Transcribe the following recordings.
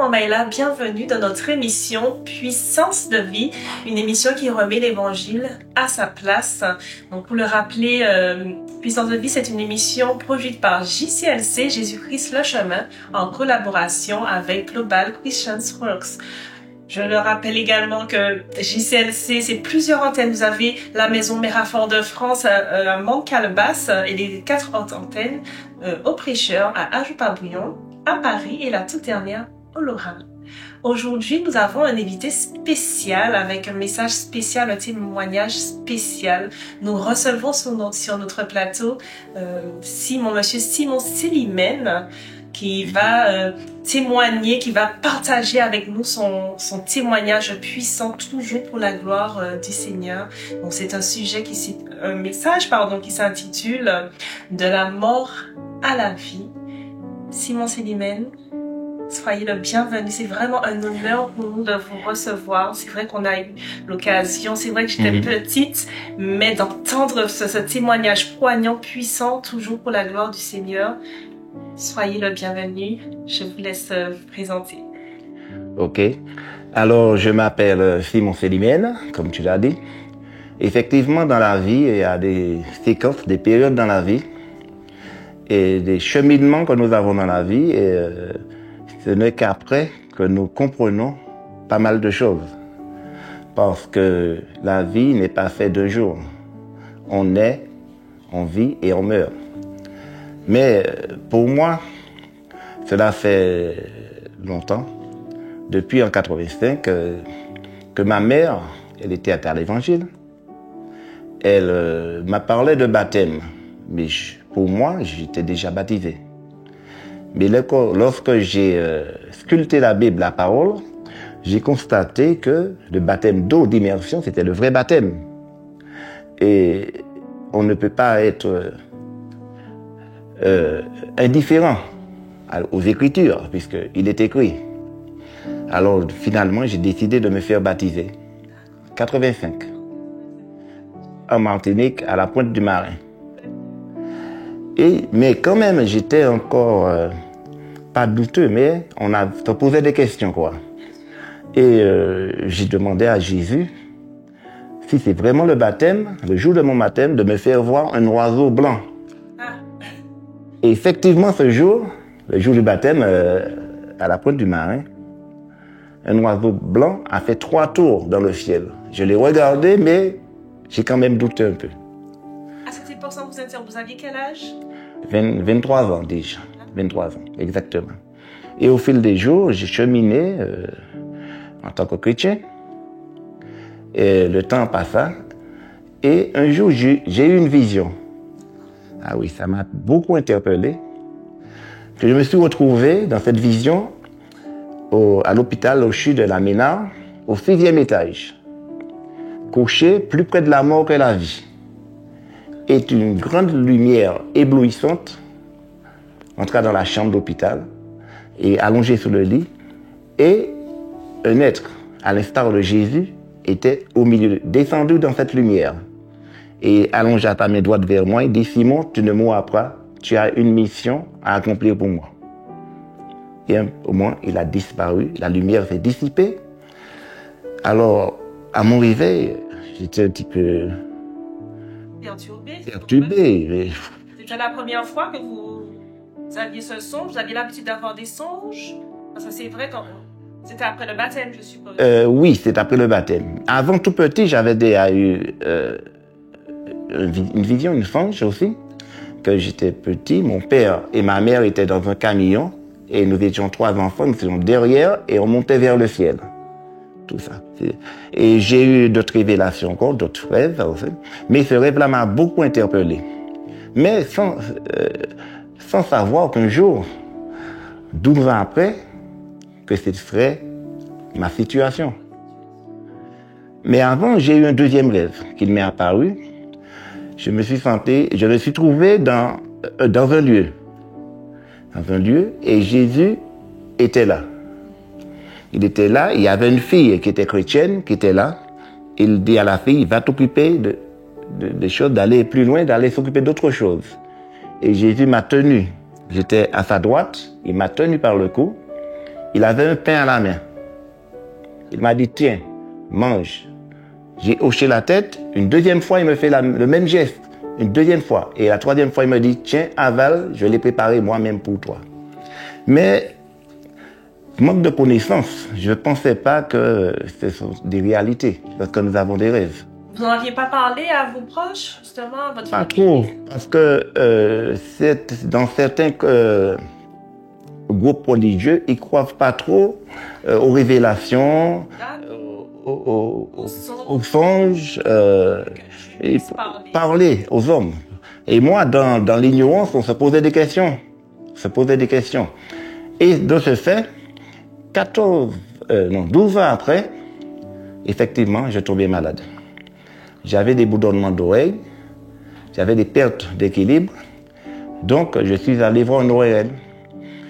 Maïla, bienvenue dans notre émission Puissance de vie, une émission qui remet l'évangile à sa place. Donc pour le rappeler, Puissance de vie, c'est une émission produite par JCLC, Jésus-Christ le chemin, en collaboration avec Global Christians Works. Je le rappelle également que JCLC, c'est plusieurs antennes. Vous avez la Maison Mérafort de France à Montcalbas et les 4 autres antennes au Prêcheur, à Ajoupabouillon, à Paris et la toute dernière au Lorrain. Aujourd'hui, nous avons un invité spécial avec un message spécial, un témoignage spécial. Nous recevons sur notre plateau Monsieur Simon Célimène, qui va témoigner, qui va partager avec nous son témoignage puissant, toujours pour la gloire du Seigneur. Donc c'est un message qui s'intitule De la mort à la vie. Simon Célimène, soyez le bienvenu. C'est vraiment un honneur pour nous de vous recevoir. C'est vrai qu'on a eu l'occasion, c'est vrai que j'étais petite, mais d'entendre ce témoignage poignant, puissant, toujours pour la gloire du Seigneur. Soyez le bienvenu. Je vous laisse vous présenter. Ok. Alors, je m'appelle Simon Célimène, comme tu l'as dit. Effectivement, dans la vie, il y a des séquences, des périodes dans la vie et des cheminements que nous avons dans la vie. Et ce n'est qu'après que nous comprenons pas mal de choses. Parce que la vie n'est pas faite de jours. On naît, on vit et on meurt. Mais pour moi, cela fait longtemps, depuis en 85, que ma mère, elle était à l'évangile. Elle m'a parlé de baptême, mais pour moi, j'étais déjà baptisé. Mais lorsque j'ai sculpté la Bible, la parole, j'ai constaté que le baptême d'eau d'immersion, c'était le vrai baptême. Et on ne peut pas être indifférent aux Écritures, puisqu'il est écrit. Alors finalement, j'ai décidé de me faire baptiser. 85. En Martinique, à la Pointe du Marin. Mais quand même, j'étais encore pas douteux, mais on se posait des questions, quoi. Et j'ai demandé à Jésus si c'est vraiment le baptême, le jour de mon baptême, de me faire voir un oiseau blanc. Et effectivement, ce jour, le jour du baptême, à la Pointe du Marin, un oiseau blanc a fait 3 tours dans le ciel. Je l'ai regardé, mais j'ai quand même douté un peu. À cette époque, vous aviez quel âge? 23 ans déjà. 23 ans, exactement. Et au fil des jours, j'ai cheminé en tant que chrétien. Et le temps passa. Et un jour, j'ai eu une vision. Ah oui, ça m'a beaucoup interpellé. Que je me suis retrouvé dans cette vision à l'hôpital au CHU de la Ménard, au 6e étage, couché plus près de la mort que la vie. Et une grande lumière éblouissante entra dans la chambre d'hôpital et allongé sur le lit. Et un être, à l'instar de Jésus, était au milieu, descendu dans cette lumière. Et allongea ta main droite vers moi et dit, Simon, tu ne mourras pas, tu as une mission à accomplir pour moi. Et au moins, il a disparu, la lumière s'est dissipée. Alors, à mon réveil, j'étais un petit peu perturbé. C'était la première fois que vous aviez ce songe, vous aviez l'habitude d'avoir des songes? Parce que c'est vrai que c'était après le baptême, je suppose. Oui, c'est après le baptême. Avant tout petit, j'avais déjà eu une vision, une songe aussi, que j'étais petit, mon père et ma mère étaient dans un camion et nous étions 3 enfants, nous étions derrière et on montait vers le ciel. Tout ça. Et j'ai eu d'autres révélations encore, d'autres rêves aussi, mais ce rêve-là m'a beaucoup interpellé. Mais sans savoir qu'un jour, 12 ans après, que ce serait ma situation. Mais avant, j'ai eu un deuxième rêve qui m'est apparu. Je me suis trouvé dans un lieu. Dans un lieu, et Jésus était là. Il était là, il y avait une fille qui était chrétienne, qui était là. Il dit à la fille, va t'occuper des choses, d'aller plus loin, d'aller s'occuper d'autres choses. Et Jésus m'a tenu. J'étais à sa droite, il m'a tenu par le cou. Il avait un pain à la main. Il m'a dit, tiens, mange. J'ai hoché la tête. Une deuxième fois, il me fait le même geste. Une deuxième fois. Et la troisième fois, il me dit, tiens, avale, je l'ai préparé moi-même pour toi. Mais, manque de connaissances. Je ne pensais pas que ce sont des réalités, parce que nous avons des rêves. Vous n'en aviez pas parlé à vos proches, justement, votre Pas famille? trop, parce que dans certains groupes religieux, ils ne croient pas trop aux révélations, aux songes, et parler aux hommes. Et moi, dans l'ignorance, on se posait des questions. Et de ce fait, 12 ans après, effectivement, je tombais malade. J'avais des bourdonnements d'oreilles, j'avais des pertes d'équilibre. Donc, je suis allé voir un ORL.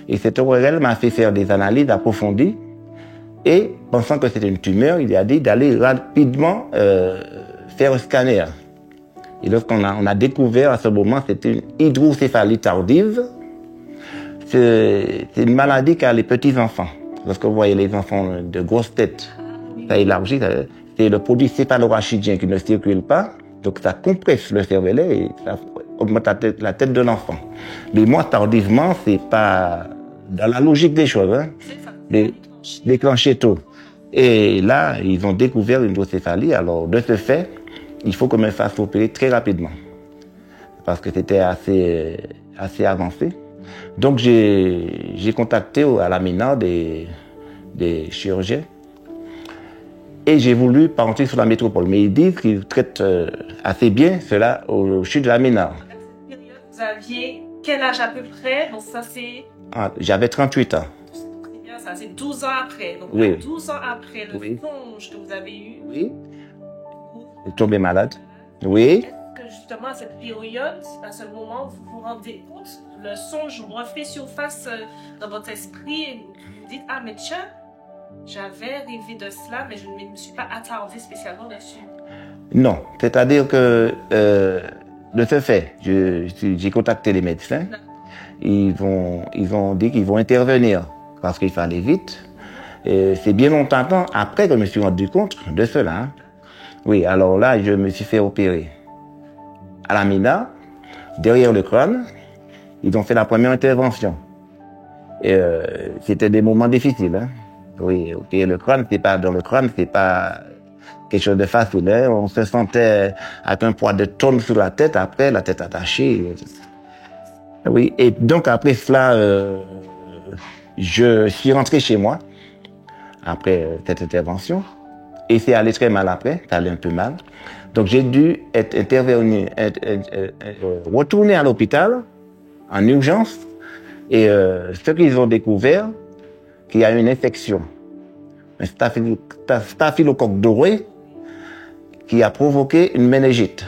Et cet ORL m'a fait faire des analyses approfondies. Et, pensant que c'était une tumeur, il a dit d'aller rapidement faire un scanner. Et lorsqu'on a découvert à ce moment, c'était une hydrocéphalie tardive. C'est une maladie qu'a les petits-enfants. Lorsque vous voyez les enfants de grosses têtes, ça élargit, c'est le produit céphalorachidien qui ne circule pas, donc ça compresse le cervelet et ça augmente la tête de l'enfant. Mais moi, tardivement, c'est pas dans la logique des choses, hein, déclencher tôt. Et là, ils ont découvert une hydrocéphalie, alors de ce fait, il faut que je me fasse opérer très rapidement, parce que c'était assez avancé. Donc j'ai contacté à la MINA des chirurgiens et j'ai voulu partir sur la métropole. Mais ils disent qu'ils traitent assez bien cela au CHU de la MINA. Vous aviez quel âge à peu près? Donc ça c'est... J'avais 38 ans. Très bien, ça c'est 12 ans après. Donc oui. 12 ans après le songe que vous avez eu. Oui. Vous tombé malade. Oui. Est-ce que justement à cette période, à ce moment, vous vous rendez compte, le songe refait surface dans votre esprit et vous dites, ah mais tiens, j'avais rêvé de cela, mais je ne me suis pas attardé spécialement dessus. Non, c'est-à-dire que de ce fait, j'ai contacté les médecins. Ils ont dit qu'ils vont intervenir parce qu'il fallait vite. C'est bien longtemps après que je me suis rendu compte de cela. Hein. Oui, alors là, je me suis fait opérer à la MINA, derrière le crâne. Ils ont fait la première intervention. Et c'était des moments difficiles. Hein. Oui, opérer le crâne, c'est pas dans le crâne, c'est pas quelque chose de facile. Hein. On se sentait avec un poids de tonnes sur la tête, après la tête attachée. Oui, et donc après cela, je suis rentré chez moi, après cette intervention, et c'est allé très mal après, ça allait un peu mal. Donc j'ai dû retourner à l'hôpital, en urgence, et ce qu'ils ont découvert, qu'il y a une infection, un staphylocoque doré, qui a provoqué une méningite.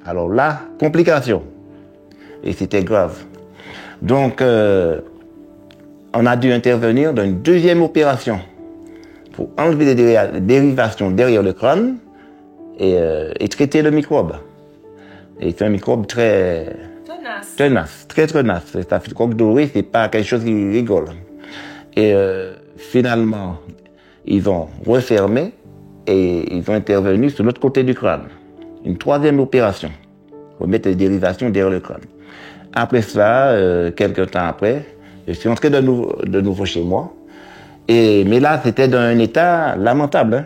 Alors là, complication. Et c'était grave. Donc, on a dû intervenir dans une deuxième opération pour enlever les dérivations derrière le crâne et traiter le microbe. Et c'est un microbe très tenace, très tenace. Le staphylocoque doré, c'est pas quelque chose qui rigole. Et finalement, ils ont refermé et ils ont intervenu sur l'autre côté du crâne. Une troisième opération pour mettre les dérivations derrière le crâne. Après cela, quelques temps après, je suis entré de nouveau chez moi. Mais là, c'était dans un état lamentable. Hein.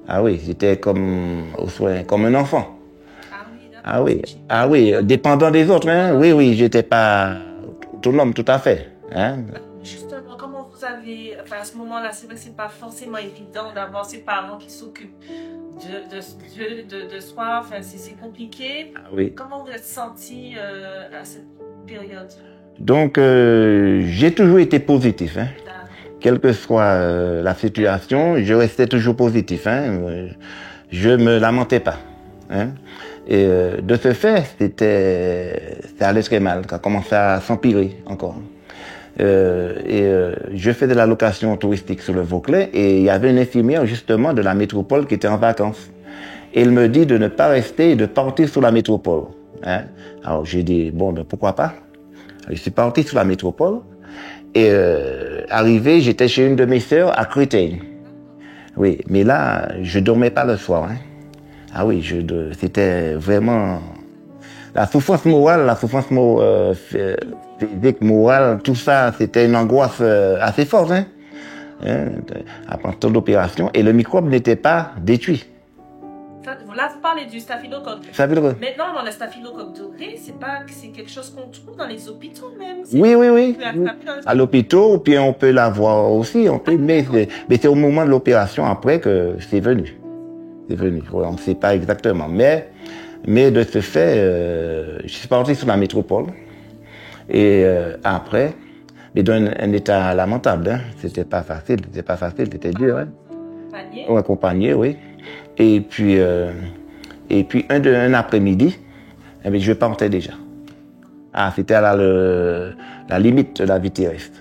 Ah oui, j'étais comme un enfant. Ah oui, dépendant des autres. Hein. Oui, j'étais pas autonome tout à fait. Hein. Justement, comment vous avez, à ce moment-là, c'est vrai que c'est pas forcément évident d'avoir ses parents qui s'occupent de soi, c'est compliqué. Ah oui. Comment vous êtes senti à cette période? Donc, j'ai toujours été positif. Hein. Quelle que soit la situation, je restais toujours positif. Hein. Je me lamentais pas. Hein. Et de ce fait, ça allait très mal, ça commençait à s'empirer encore. Je fais de la location touristique sur le Vauclès et il y avait une infirmière justement de la métropole qui était en vacances. Et elle me dit de ne pas rester et de partir sur la métropole. Hein. Alors j'ai dit, bon, ben pourquoi pas. Je suis parti sur la métropole Et arrivé, j'étais chez une de mes sœurs à Créteil. Oui, mais là, je dormais pas le soir. Hein. Ah oui, c'était vraiment la souffrance morale, physique, morale, tout ça, c'était une angoisse assez forte. Hein. À partir de l'opération, et le microbe n'était pas détruit. Là, vous parlez du staphylocoque. Maintenant, dans le staphylocoque doré, c'est quelque chose qu'on trouve dans les hôpitaux même. Oui. À l'hôpital, puis on peut l'avoir aussi. Mais c'est au moment de l'opération après que c'est venu. On ne sait pas exactement. Mais de ce fait, je suis parti sur la métropole. Et après, mais dans un état lamentable. Hein. C'était pas facile, c'était dur. Hein. Accompagné, oui. Et puis un après-midi, je partais déjà. Ah, c'était à la limite de la vie terrestre.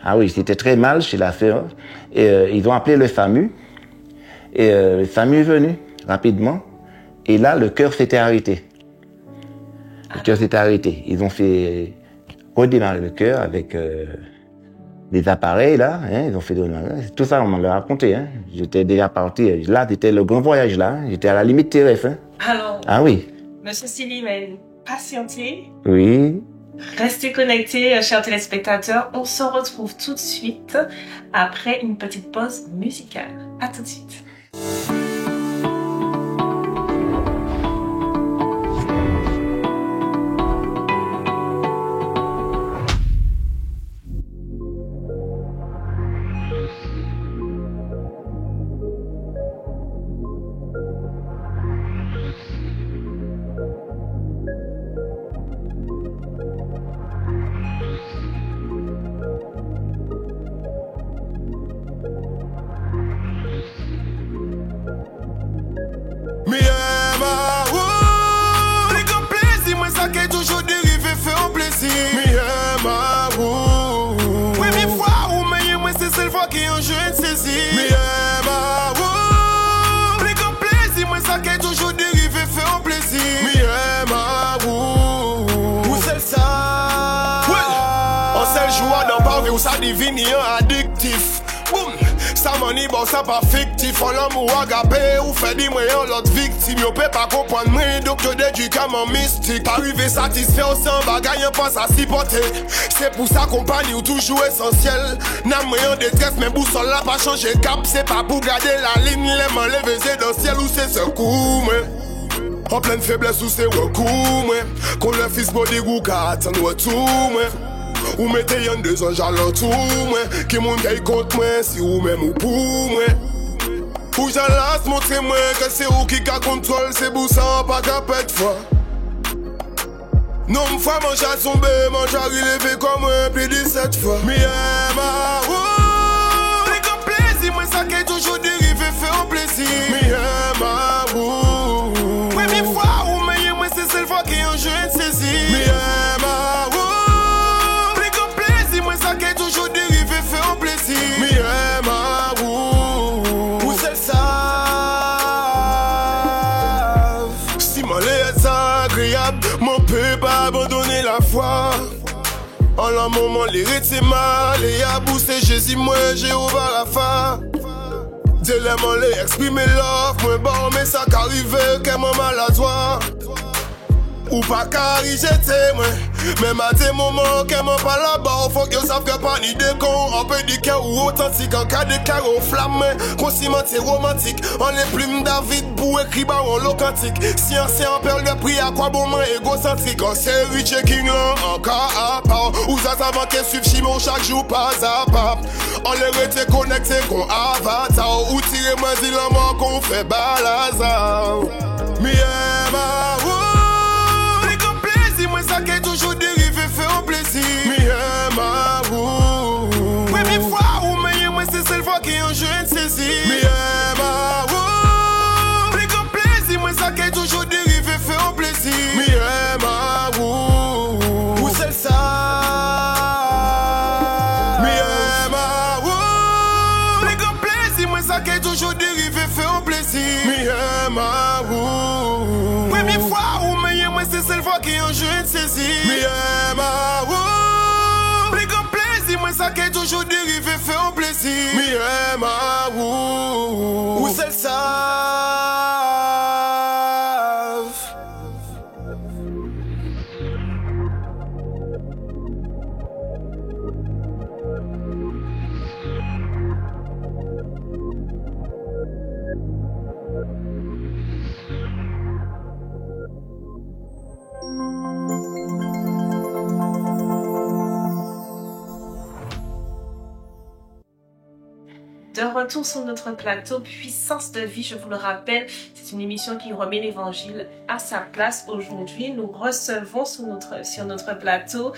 Ah oui, c'était très mal chez la sœur. Et ils ont appelé le SAMU. Et le SAMU est venu rapidement. Et là, le cœur s'était arrêté. Ils ont fait redémarrer le cœur avec des appareils là, hein, ils ont fait tout ça, on m'en l'a raconté. Hein. J'étais déjà parti. Là, c'était le grand voyage là. Hein. J'étais à la limite terrestre. Hein. Alors, ah oui. Monsieur Silimen, patientez. Oui. Restez connectés, chers téléspectateurs. On se retrouve tout de suite après une petite pause musicale. À tout de suite. Ça divine addictif. Boum, ça mani bon ça pas fictif. On l'amour agapé ou fait des moyens l'autre victime. Yo peut pas comprendre moi donc yo déduit comme un mystique. Arrivé satisfait au sang bagaille pas à s'y porter. C'est pour ça compagnie ou toujours essentiel. N'a moyen détresse mais boussole là pas changer cap. C'est pas pour garder la ligne les mains levées c'est dans ciel ou c'est ce coup mais. En pleine faiblesse ou c'est recours mais. Qu'on le fils body ou qu'à attendre tout mais. Ou mettez y'en deux anges à l'entour, qui moun gagne contre moi, si ou même ou pour moi. Ou j'en lasse montrer moi que c'est ou qui a contrôle, c'est pour ça pas qu'à pète fois. Non m'fwa mange à tomber, mange à relever comme un plus 17 fois. Mi ma ou, les comme plaisir, moi ça qui toujours dérivé fait un plaisir. Mi ma ou, première fois ou meilleur moi c'est celle fois qui en jeu de saisir. Mi ma ou. Toujours dérivé fait un plaisir. Mi ma ou c'est ça. Si mon lait est agréable, mon peut pas abandonner la foi. En la moment les c'est mal et à bousser Jésus moi j'ai ouvert la fin. Dilemma les exprimer l'offre, moi bon mais ça qu'arrive qu'est mon maladroit. Ou pas qu'à jeter moi. Même à des moments qu'elle m'en parle là-bas, faut que savent que pas ni de con. On peut dire qu'elle ou authentique, en cas de carreau flamme. Qu'on s'y ment, c'est romantique. On les plumes David pour écrire bas en locantique. Si on perd le prix, à quoi bon man égocentrique. On s'est rich king là, encore à part. Ou ça avant qu'elle suive Chimon chaque jour pas à pas. On les rete connecté qu'on avatar. Ou tirer moi dit la mort qu'on fait balazar. Ma moi ça qui est toujours dérivé fait un plaisir. Mi ma ou, première fois ou meilleur moi c'est celle fois qui en jeu de saisir. Mi ma ou, plus comme plaisir moi ça qui est toujours dérivé fait un plaisir. Mi ma ou c'est ça. Mi ma ou, plus comme plaisir moi ça qui est toujours dérivé fait un plaisir. Mi ma ou, première fois ou meilleur moi c'est celle fois qui en jeu de saisir. Mi ma ou, plus comme plaisir moi ça pas qu'elle toujours dérivé fait un plaisir. Mais ma ou c'est ça. De retour sur notre plateau Puissance de vie, je vous le rappelle, c'est une émission qui remet l'évangile à sa place. Aujourd'hui, nous recevons sur notre plateau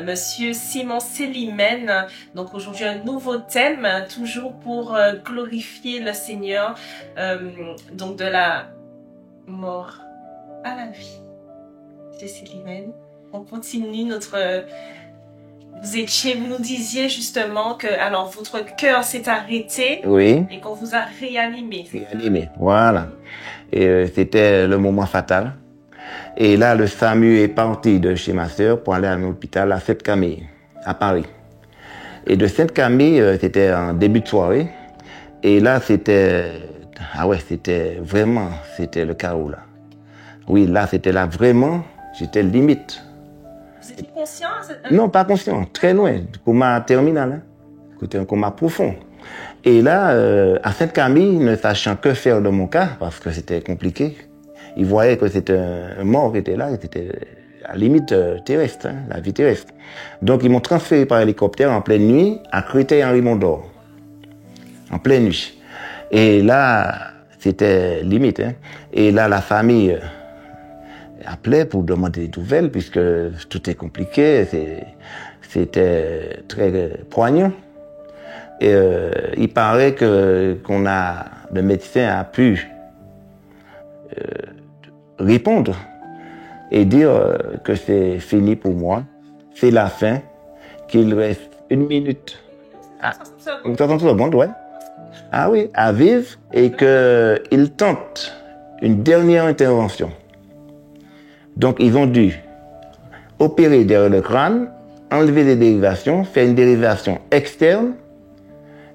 Monsieur Simon Célimène. Donc aujourd'hui, un nouveau thème, toujours pour glorifier le Seigneur, donc de la mort à la vie. Monsieur Célimène, on continue notre... Vous nous disiez justement que alors votre cœur s'est arrêté, Oui. Et qu'on vous a réanimé. Réanimé, voilà. Et c'était le moment fatal. Et là, le SAMU est parti de chez ma sœur pour aller à l'hôpital à Sainte-Camille, à Paris. Et de Sainte-Camille, c'était en début de soirée. Et là, c'était c'était le chaos là. Oui, là, c'était là vraiment, j'étais limite. Vous étiez conscient? Non, pas conscient, très loin, coma terminal, hein. C'était un coma profond. Et là, à Sainte-Camille, ne sachant que faire de mon cas, parce que c'était compliqué, ils voyaient que c'était un mort qui était là, qui était à la limite terrestre, hein, la vie terrestre. Donc ils m'ont transféré par hélicoptère en pleine nuit à Créteil-Henri-Mondor, en pleine nuit. Et là, c'était limite, hein. Et là, la famille appelait pour demander des nouvelles, puisque tout est compliqué, c'était très poignant. Et il paraît le médecin a pu répondre et dire que c'est fini pour moi, c'est la fin, qu'il reste 1 minute, 60 secondes, ouais. Ah oui, à vivre, et qu'il tente une dernière intervention. Donc, ils ont dû opérer derrière le crâne, enlever les dérivations, faire une dérivation externe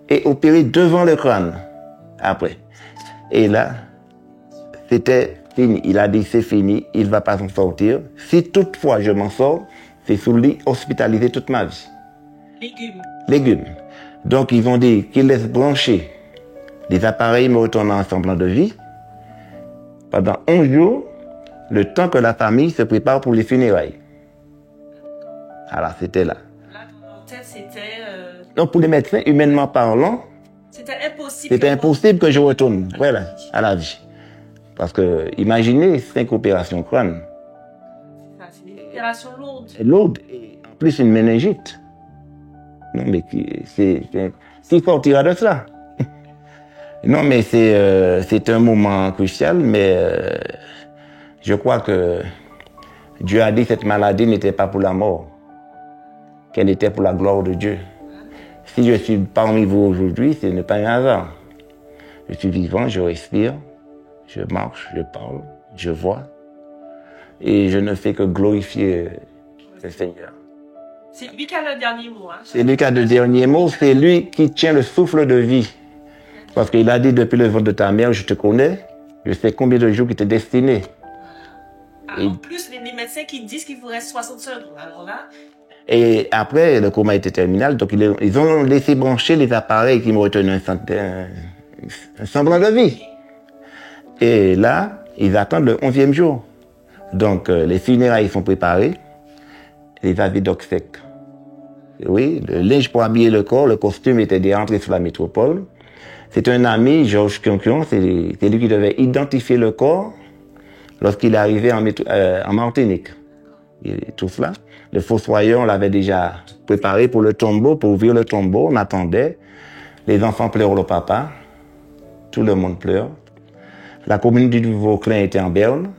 et opérer devant le crâne après. Et là, c'était fini. Il a dit c'est fini, il ne va pas s'en sortir. Si toutefois je m'en sors, c'est sous le lit hospitalisé toute ma vie. Légumes. Donc, ils ont dit qu'ils laissent brancher des appareils me retournant en semblant de vie pendant 11 jours, le temps que la famille se prépare pour les funérailles. Alors, c'était là. Là, dans leur tête, c'était... Donc, pour les médecins, humainement parlant, c'était impossible que je retourne, voilà, à la vie. Parce que, imaginez 5 opérations crâne. C'est une opération lourde. Lourde, et en plus une méningite. Non, mais qui sortira de cela? Non, mais c'est un moment crucial, mais je crois que Dieu a dit que cette maladie n'était pas pour la mort, qu'elle était pour la gloire de Dieu. Si je suis parmi vous aujourd'hui, ce n'est pas un hasard. Je suis vivant, je respire, je marche, je parle, je vois, et je ne fais que glorifier le Seigneur. C'est lui qui a le dernier mot. Hein. C'est lui qui a le dernier mot, c'est lui qui tient le souffle de vie. Parce qu'il a dit, depuis le ventre de ta mère, je te connais, je sais combien de jours qui t'est destiné. En plus, les médecins qui disent qu'il vous reste 60 secondes. Alors là... Et après, le coma était terminal, donc ils ont laissé brancher les appareils qui me retenaient un semblant de vie. Et là, ils attendent le 11e jour. Donc, les funérailles sont préparées, les avis d'obsèques. Oui, le linge pour habiller le corps, le costume était déjà entré sur la métropole. C'est un ami, Georges Kionkion, c'est lui qui devait identifier le corps lorsqu'il est arrivé en Martinique. Et tout cela. Le fossoyeur, on l'avait déjà préparé pour le tombeau, pour ouvrir le tombeau, on attendait. Les enfants pleurent le papa. Tout le monde pleure. La commune du Vauclin était en berne.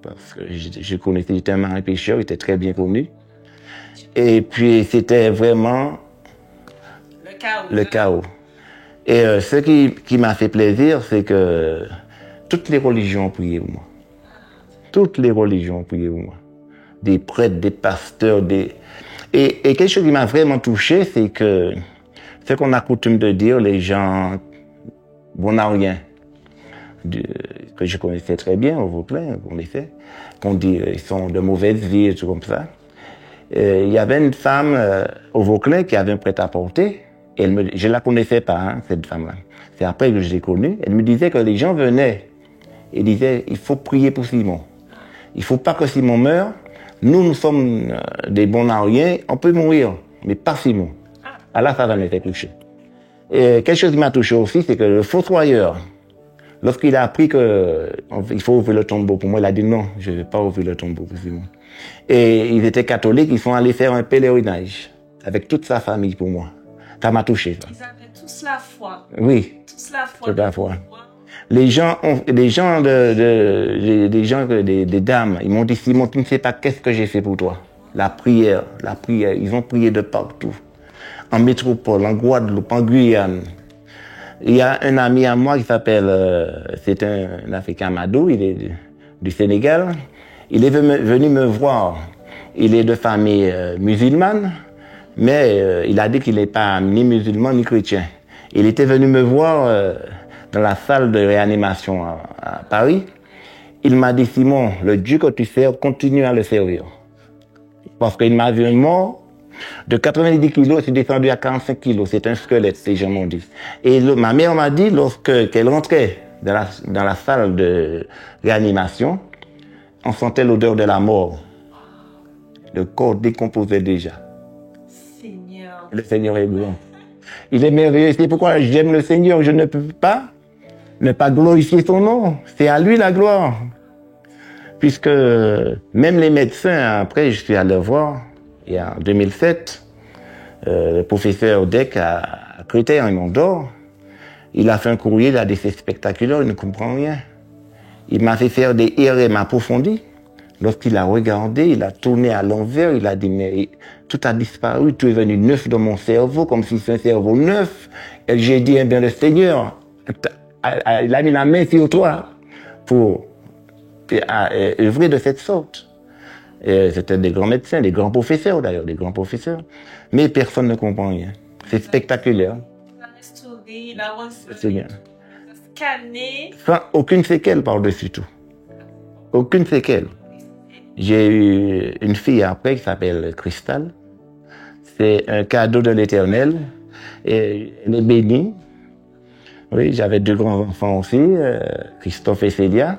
Parce que je connaissais, j'étais un marin pêcheur, il était très bien connu. Et puis, c'était vraiment le chaos. Et ce qui m'a fait plaisir, c'est que toutes les religions ont prié pour moi. Toutes les religions ont prié pour moi. Des prêtres, des pasteurs, Et quelque chose qui m'a vraiment touché, c'est que ce qu'on a coutume de dire, les gens bon à rien, que je connaissais très bien au Vauclin, en effet, qu'on dit ils sont de mauvaise vie et tout comme ça. Il y avait une femme au Vauclin qui avait un prêt-à-porter. Je la connaissais pas, hein, cette femme-là. C'est après que je l'ai connue. Elle me disait que les gens venaient et disaient il faut prier pour Simon. Il faut pas que Simon meure. Nous sommes des bons à rien. On peut mourir, mais pas Simon. Alors ça m'était touché. Et quelque chose qui m'a touché aussi, c'est que le fossoyeur, lorsqu'il a appris qu'il faut ouvrir le tombeau pour moi, il a dit non, je ne vais pas ouvrir le tombeau pour Simon. Et ils étaient catholiques, ils sont allés faire un pèlerinage avec toute sa famille pour moi. Ça m'a touché, ça. Ils avaient tous la foi. Oui. Tous la foi. Toute la foi. Des dames, ils m'ont dit, Simon, tu ne sais pas qu'est-ce que j'ai fait pour toi. La prière. Ils ont prié de partout. En métropole, en Guadeloupe, en Guyane. Il y a un ami à moi qui s'appelle, c'est un Africain Madou, il est du Sénégal. Il est venu me voir. Il est de famille musulmane, mais il a dit qu'il n'est pas ni musulman ni chrétien. Il était venu me voir dans la salle de réanimation à Paris. Il m'a dit, Simon, le Dieu que tu sers, continue à le servir. Parce qu'il m'a vu mort. De 90 kilos, je suis descendu à 45 kilos. C'est un squelette, ces gens m'ont dit. Et ma mère m'a dit, qu'elle rentrait dans la salle de réanimation, on sentait l'odeur de la mort. Le corps décomposait déjà. Seigneur. Le Seigneur est grand. Il est merveilleux. C'est pourquoi j'aime le Seigneur. Je ne peux pas ne pas glorifier son nom. C'est à lui la gloire. Puisque même les médecins, après, je suis allé voir, et en 2007, le professeur Deck à Créteil, en Mondor, il a fait un courrier, il a des faits spectaculaires, il ne comprend rien. Il m'a fait faire des IRM approfondis. Lorsqu'il a regardé, il a tourné à l'envers, il a dit, mais tout a disparu, tout est venu neuf dans mon cerveau, comme si c'est un cerveau neuf. Et j'ai dit, eh bien, le Seigneur, il a mis la main sur toi pour œuvrer de cette sorte. C'était des grands médecins, des grands professeurs d'ailleurs, des grands professeurs. Mais personne ne comprend rien. C'est spectaculaire. Il a restauré, il a Seigneur. scanné. Sans aucune séquelle par-dessus tout. Aucune séquelle. J'ai eu une fille après qui s'appelle Cristal. C'est un cadeau de l'Éternel. Et elle est bénie. Oui, j'avais 2 grands-enfants aussi, Christophe et Célia.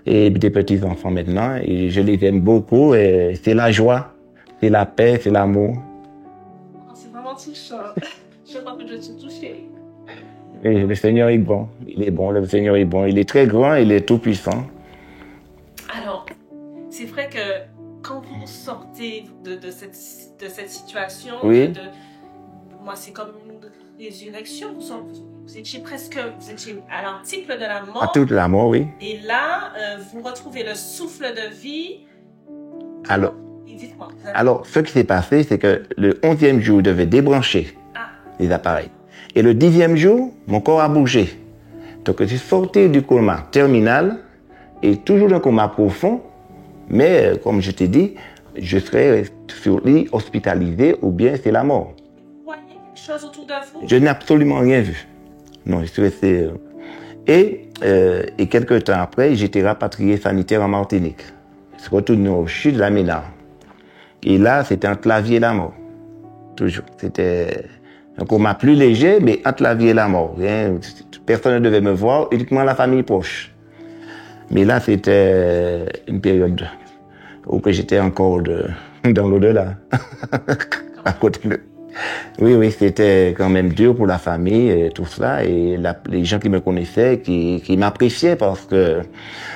Et des petits-enfants maintenant. Et je les aime beaucoup. Et c'est la joie, c'est la paix, c'est l'amour. C'est vraiment touchant. Je crois que je suis touchée. Et le Seigneur est bon. Il est bon, le Seigneur est bon. Il est très grand, il est tout puissant. Alors, c'est vrai que quand vous sortez de cette situation, Oui. Pour moi, c'est comme une résurrection. Vous étiez à l'anticle de la mort. À toute la mort, oui. Et là, vous retrouvez le souffle de vie. Alors, Dites-moi. ce qui s'est passé, c'est que le 11e jour, je devais débrancher les appareils. Et le 10e jour, mon corps a bougé. Donc, je suis sorti du coma terminal et toujours un coma profond. Mais, comme je t'ai dit, je serai sur lit hospitalisé ou bien c'est la mort. Vous voyez quelque chose autour de vous? Je n'ai absolument rien vu. Non, je suis resté... Et quelques temps après, j'étais rapatrié sanitaire en Martinique. Je suis retourné au sud de la Ménard. Et là, c'était entre la vie et la mort. Toujours. C'était un coma plus léger, mais entre la vie et la mort. Personne ne devait me voir, uniquement la famille proche. Mais là, c'était une période où j'étais encore dans l'au-delà. À côté de... Oui, c'était quand même dur pour la famille et tout ça. Et les gens qui me connaissaient, qui m'appréciaient parce que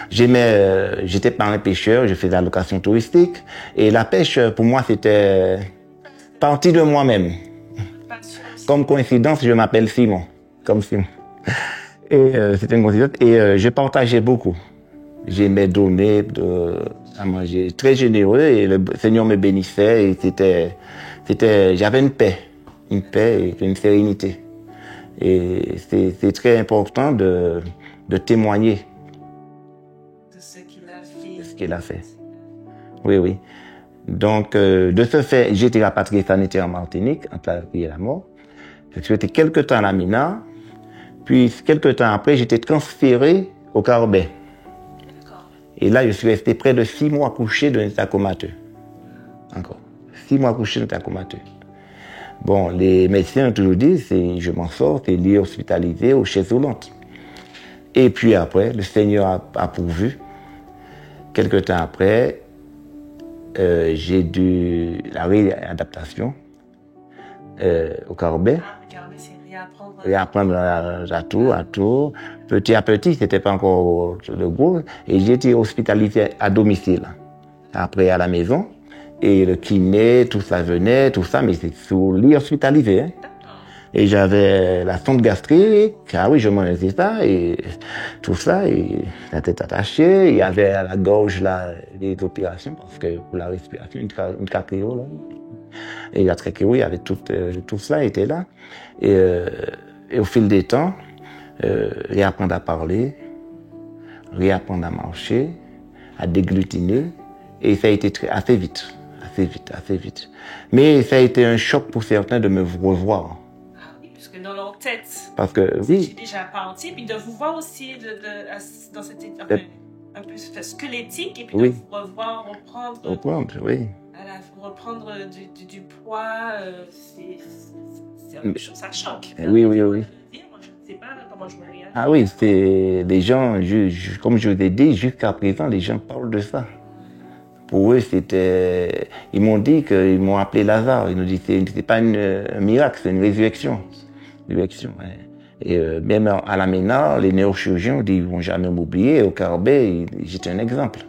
j'étais pas un pêcheur, je faisais de la location touristique. Et la pêche, pour moi, c'était partie de moi-même. Comme coïncidence, je m'appelle Simon. Comme Simon. Et c'était une coïncidence. Et je partageais beaucoup. J'aimais donner à manger. Très généreux et le Seigneur me bénissait et j'avais une paix et une sérénité. Et c'est très important de témoigner. De ce qu'il a fait. De ce qu'il a fait. Oui. Donc, de ce fait, j'ai été rapatrié sanitaire en Martinique, entre la vie et la mort. J'ai été quelques temps à la Mina, puis quelques temps après, j'étais transféré au Caraïbes. Et là, je suis resté près de 6 mois couché dans un état comateux. Encore. 6 mois couché dans un état comateux. Bon, les médecins ont toujours dit, je m'en sors, c'est lié hospitalisé aux chaises roulantes. Et puis après, le Seigneur a pourvu. Quelque temps après, j'ai dû la réadaptation au Caraïbes. Réapprendre à tout. Petit à petit, c'était pas encore le gros. Et j'ai été hospitalisé à domicile. Après, à la maison. Et le kiné, tout ça venait, tout ça, mais c'est sous lit hospitalisé. Hein. Et j'avais la sonde gastrique, ah oui, je m'en étais ça, et tout ça, et la tête attachée, il y avait à la gorge là, des opérations, parce que pour la respiration, une trachéo, là. Et la trachéo, il y avait tout ça était là. Et au fil des temps, réapprendre à parler, réapprendre à marcher, à déglutiner, et ça a été assez vite. Mais ça a été un choc pour certains de me revoir. Ah oui, parce que dans leur tête, parce que oui, j'ai déjà parti, puis de vous voir aussi dans cette état un peu squelettique, et puis de vous revoir reprendre oui. Reprendre du poids, c'est une chose, ça choque. Oui. Moi, je ne sais pas comment je me réagis. Ah oui, c'est les gens, comme je vous ai dit, jusqu'à présent, les gens parlent de ça. Pour eux, c'était... Ils m'ont dit qu'ils m'ont appelé Lazare. Ils nous disent que c'est pas un miracle, c'est une résurrection. Ouais. Et même à la MENA, les neurochirurgiens disent qu'ils ne vont jamais m'oublier. Au Caraïbes, j'étais un exemple.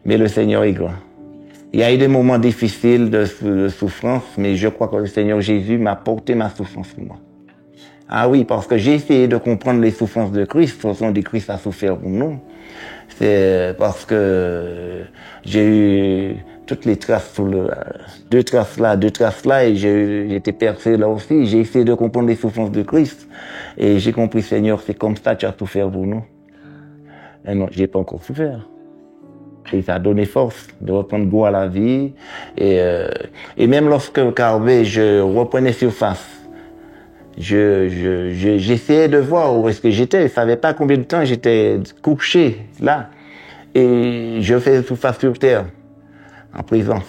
Mais le Seigneur est grand. Il y a eu des moments difficiles de souffrance, mais je crois que le Seigneur Jésus m'a porté ma souffrance pour moi. Ah oui, parce que j'ai essayé de comprendre les souffrances de Christ, ce sont des Christ à souffrir pour nous. C'est parce que j'ai eu toutes les traces sur deux traces là, et j'ai été percé là aussi. J'ai essayé de comprendre les souffrances de Christ. Et j'ai compris, Seigneur, c'est comme ça que tu as souffert pour nous. Et non, j'ai pas encore souffert. Et ça a donné force de reprendre goût à la vie. Et même lorsque au Caraïbes, je reprenais surface, j'essayais de voir où est-ce que j'étais. Je savais pas combien de temps j'étais couché là. Et je faisais surface sur terre, en présence.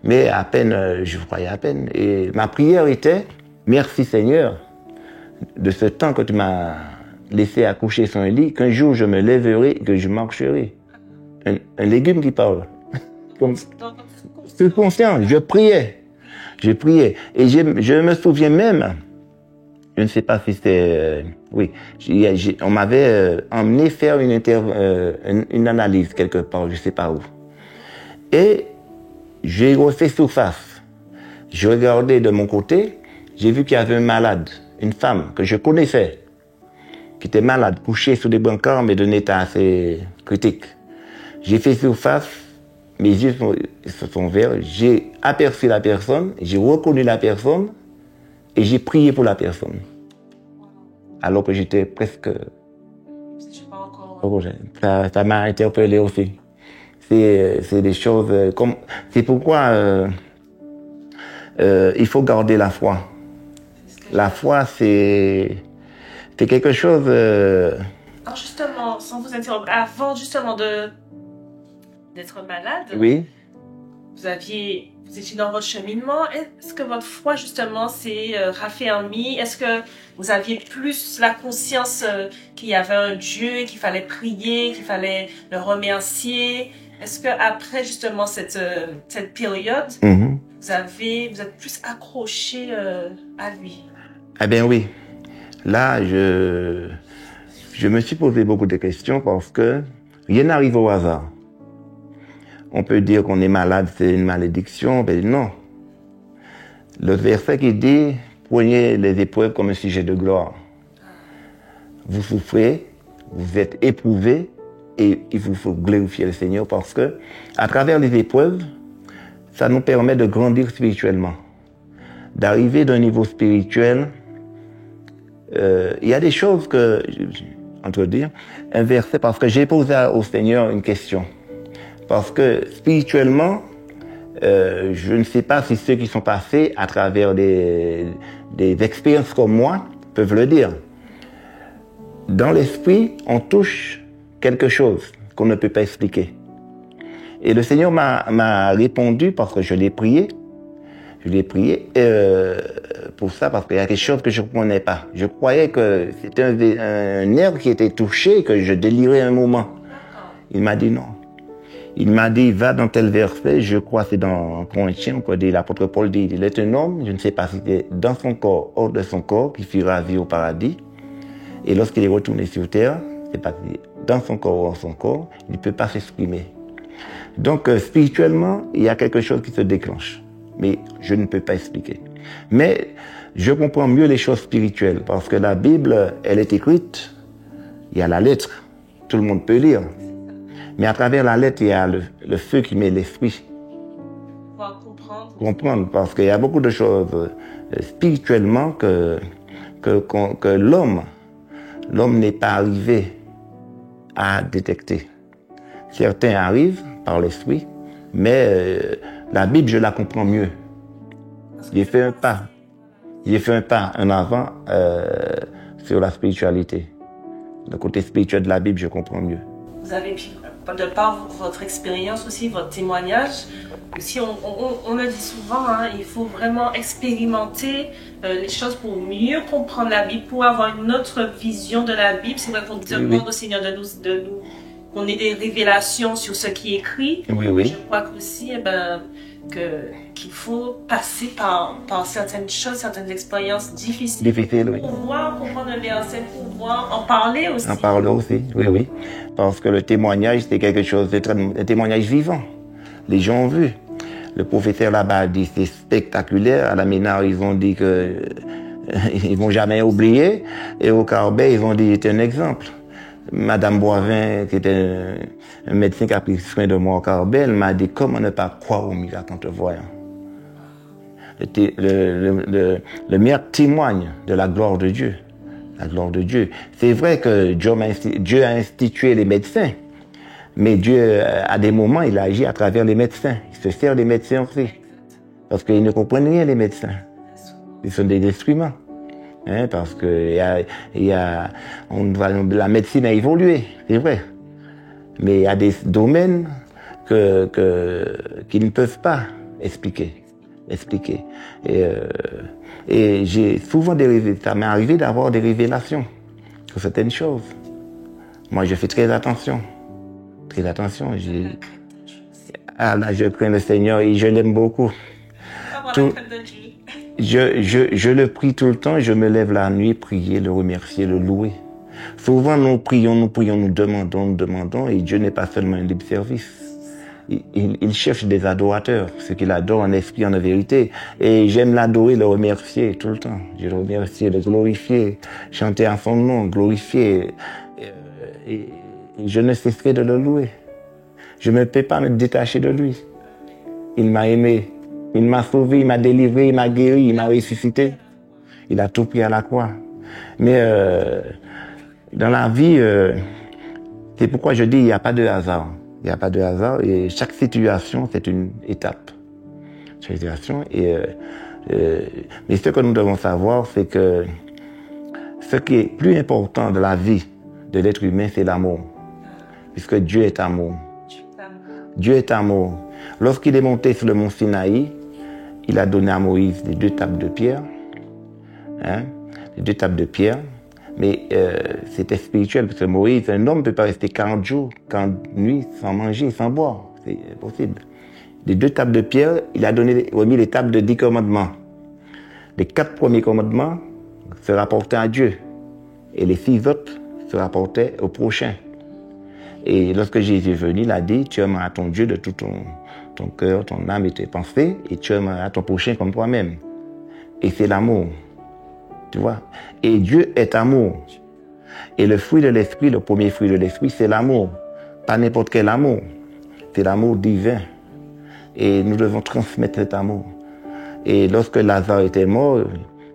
Mais à peine, je croyais à peine. Et ma prière était, merci Seigneur, de ce temps que tu m'as laissé accoucher sur un lit, qu'un jour je me lèverai et que je marcherai. Un légume qui parle. Comme, subconscient, je priais. Et je me souviens même, je ne sais pas si c'était... on m'avait emmené faire une analyse quelque part, je ne sais pas où. Et j'ai refait surface. Je regardais de mon côté, j'ai vu qu'il y avait un malade, une femme que je connaissais, qui était malade, couchée sur des brancards, mais d'un état assez critique. J'ai fait surface, mes yeux se sont ouverts, j'ai aperçu la personne, j'ai reconnu la personne, et j'ai prié pour la personne. Alors que j'étais presque... Ça m'a interpellé aussi. C'est des choses comme... C'est pourquoi il faut garder la foi. La foi, c'est quelque chose... Alors justement, sans vous interrompre, avant justement d'être malade, oui. Vous étiez dans votre cheminement. Est-ce que votre foi, justement, s'est raffermie? Est-ce que vous aviez plus la conscience qu'il y avait un Dieu, qu'il fallait prier, qu'il fallait le remercier? Est-ce que après justement cette période, vous êtes plus accroché à lui? Eh bien oui. Là, je me suis posé beaucoup de questions parce que rien n'arrive au hasard. On peut dire qu'on est malade, c'est une malédiction, mais non. Le verset qui dit, prenez les épreuves comme un sujet de gloire. Vous souffrez, vous êtes éprouvés, et il vous faut glorifier le Seigneur parce que, à travers les épreuves, ça nous permet de grandir spirituellement, d'arriver d'un niveau spirituel. Il y a des choses que, entre dire, un verset, parce que j'ai posé au Seigneur une question. Parce que spirituellement, je ne sais pas si ceux qui sont passés à travers des expériences comme moi peuvent le dire. Dans l'esprit, on touche quelque chose qu'on ne peut pas expliquer. Et le Seigneur m'a répondu parce que je l'ai prié. Je l'ai prié pour ça, parce qu'il y a quelque chose que je ne comprenais pas. Je croyais que c'était un nerf qui était touché, que je délirais un moment. Il m'a dit non. Il m'a dit, va dans tel verset, je crois que c'est dans Corinthiens, que l'apôtre Paul dit, il est un homme, je ne sais pas si c'est dans son corps, hors de son corps, qui fut ravi au paradis. Et lorsqu'il est retourné sur terre, c'est pas dans son corps ou hors son corps, il ne peut pas s'exprimer. Donc, spirituellement, il y a quelque chose qui se déclenche. Mais je ne peux pas expliquer. Mais je comprends mieux les choses spirituelles, parce que la Bible, elle est écrite, il y a la lettre, tout le monde peut lire. Mais à travers la lettre, il y a le feu qui met l'esprit. Pouvoir comprendre, parce qu'il y a beaucoup de choses spirituellement que l'homme n'est pas arrivé à détecter. Certains arrivent par l'esprit, mais la Bible, je la comprends mieux. J'ai fait un pas. J'ai fait un pas en avant sur la spiritualité. Le côté spirituel de la Bible, je comprends mieux. Vous avez, de par votre expérience aussi, votre témoignage, aussi on le dit souvent, hein, il faut vraiment expérimenter les choses pour mieux comprendre la Bible, pour avoir une autre vision de la Bible. C'est vrai qu'on demande au Seigneur de nous qu'on ait des révélations sur ce qui est écrit. Oui. Je crois qu'aussi, qu'il faut passer par certaines choses, certaines expériences difficiles. Pour pouvoir comprendre un verset, pour pouvoir en parler aussi. En parler aussi, oui. Parce que le témoignage, c'est quelque chose un témoignage vivant. Les gens ont vu. Le professeur là-bas a dit c'est spectaculaire. À la Ménard, ils ont dit que ils vont jamais oublier. Et au Carbet, ils ont dit c'est un exemple. Madame Boivin, qui était un médecin qui a pris soin de moi au Carbet, elle m'a dit comment ne pas croire au miracle en te voyant. Le miracle témoigne de la gloire de Dieu. La gloire de Dieu. C'est vrai que Dieu a institué les médecins, mais Dieu, à des moments, il agit à travers les médecins. Il se sert des médecins aussi. Parce qu'ils ne comprennent rien, les médecins. Ils sont des instruments. Parce que la médecine a évolué, c'est vrai. Mais il y a des domaines qu'ils ne peuvent pas expliquer. Et j'ai souvent ça m'est arrivé d'avoir des révélations sur certaines choses. Moi, je fais très attention. Là, je crains le Seigneur et je l'aime beaucoup. Je le prie tout le temps, je me lève la nuit, prier, le remercier, le louer. Souvent, nous prions, nous demandons, et Dieu n'est pas seulement un libre service. Il cherche des adorateurs, ceux qui l'adorent en esprit, en vérité. Et j'aime l'adorer, le remercier tout le temps. Je le remercie, le glorifier, chanter en son nom, glorifier. Et je ne cesserai de le louer. Je ne peux pas me détacher de lui. Il m'a aimé, il m'a sauvé, il m'a délivré, il m'a guéri, il m'a ressuscité. Il a tout pris à la croix. Mais dans la vie, c'est pourquoi je dis il n'y a pas de hasard. Il n'y a pas de hasard et chaque situation, c'est une étape. Chaque situation. Mais ce que nous devons savoir, c'est que ce qui est plus important de la vie de l'être humain, c'est l'amour. Puisque Dieu est amour. Dieu est amour. Lorsqu'il est monté sur le mont Sinaï, il a donné à Moïse les 2 tables de pierre. Les 2 tables de pierre. Mais c'était spirituel, parce que Moïse, un homme ne peut pas rester 40 jours, 40 nuits sans manger, sans boire. C'est impossible. Les 2 tables de pierre, il a remis les tables de 10 commandements. Les 4 premiers commandements se rapportaient à Dieu. Et les 6 autres se rapportaient au prochain. Et lorsque Jésus est venu, il a dit, tu aimeras ton Dieu de tout ton cœur, ton âme et tes pensées, et tu aimeras ton prochain comme toi-même. Et c'est l'amour. Tu vois? Et Dieu est amour. Et le fruit de l'esprit, le premier fruit de l'esprit, c'est l'amour. Pas n'importe quel amour. C'est l'amour divin. Et nous devons transmettre cet amour. Et lorsque Lazare était mort,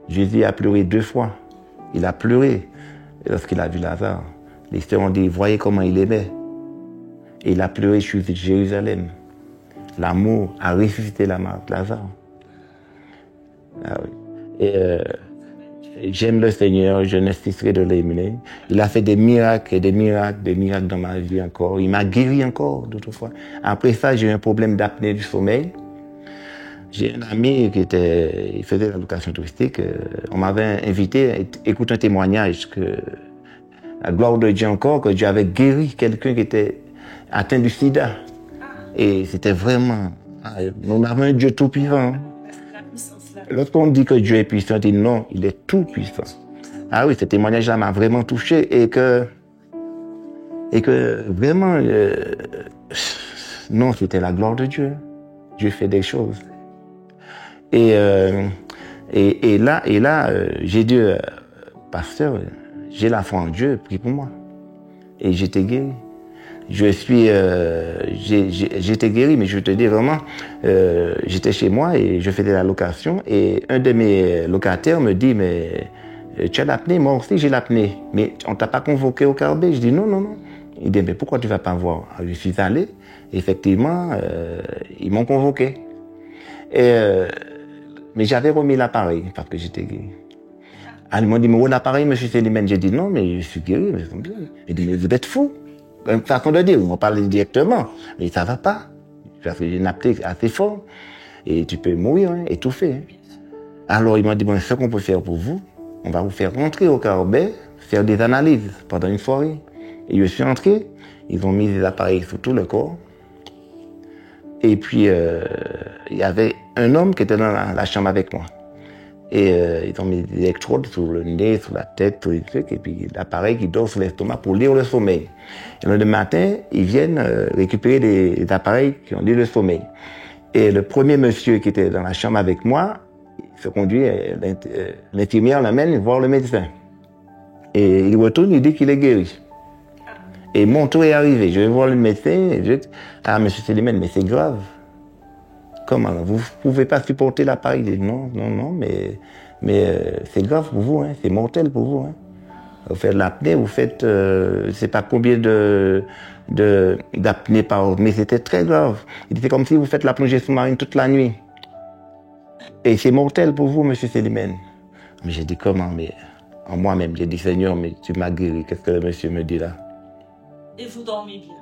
Jésus a pleuré 2 fois. Il a pleuré lorsqu'il a vu Lazare. Les sœurs ont dit, voyez comment il aimait. Et il a pleuré sur Jérusalem. L'amour a ressuscité Lazare. Ah oui. Et j'aime le Seigneur, je ne cesserai de l'aimer. Il a fait des miracles et des miracles dans ma vie encore. Il m'a guéri encore d'autres fois. Après ça, j'ai eu un problème d'apnée du sommeil. J'ai un ami il faisait la location touristique. On m'avait invité à écouter un témoignage que la gloire de Dieu encore, que Dieu avait guéri quelqu'un qui était atteint du sida. Et c'était vraiment, on avait un Dieu tout puissant. Lorsqu'on dit que Dieu est puissant, on dit non, il est tout puissant. Ah oui, ce témoignage-là m'a vraiment touché et que vraiment, non, c'était la gloire de Dieu. Dieu fait des choses. Et là, j'ai dit, pasteur, j'ai la foi en Dieu, prie pour moi. Et j'étais guéri. J'étais guéri, mais je te dis vraiment, j'étais chez moi et je faisais la location et un de mes locataires me dit, mais tu as l'apnée? Moi aussi j'ai l'apnée, mais on t'a pas convoqué au Carbet? Je dis non. Il dit, mais pourquoi tu vas pas voir? Je suis allé, effectivement, ils m'ont convoqué. Mais j'avais remis l'appareil parce que j'étais guéri. Alors, ils m'ont dit, mais où l'appareil, monsieur Célimène? J'ai dit non, mais je suis guéri. Il dit, mais vous êtes fou. Une façon de dire, on parle directement, mais ça va pas. Parce que j'ai une apnée assez forte et tu peux mourir, hein, étouffé. Hein. Alors ils m'ont dit, bon, ce qu'on peut faire pour vous, on va vous faire rentrer au Carbet, faire des analyses pendant une soirée. Et je suis entré, ils ont mis des appareils sur tout le corps. Et puis il y avait un homme qui était dans la chambre avec moi. Et ils ont mis des électrodes sur le nez, sur la tête, tous les trucs, et puis l'appareil qui dort sur l'estomac pour lire le sommeil. Et le matin, ils viennent récupérer des appareils qui ont lu le sommeil. Et le premier monsieur qui était dans la chambre avec moi, il se conduit, l'infirmière l'amène voir le médecin. Et il retourne, il dit qu'il est guéri. Et mon tour est arrivé, je vais voir le médecin, et je dis, ah, monsieur Célimène, mais c'est grave. Comment? Vous pouvez pas supporter l'appareil? Il dit non, mais c'est grave pour vous, hein, c'est mortel pour vous. Hein. Vous faites l'apnée, vous faites, je sais pas combien d'apnée par, mais c'était très grave. Il dit, c'est comme si vous faites la plongée sous-marine toute la nuit. Et c'est mortel pour vous, monsieur Célimène. Mais j'ai dit comment? Mais en moi-même, j'ai dit, Seigneur, mais tu m'as guéri. Qu'est-ce que le monsieur me dit là? Et vous dormez bien?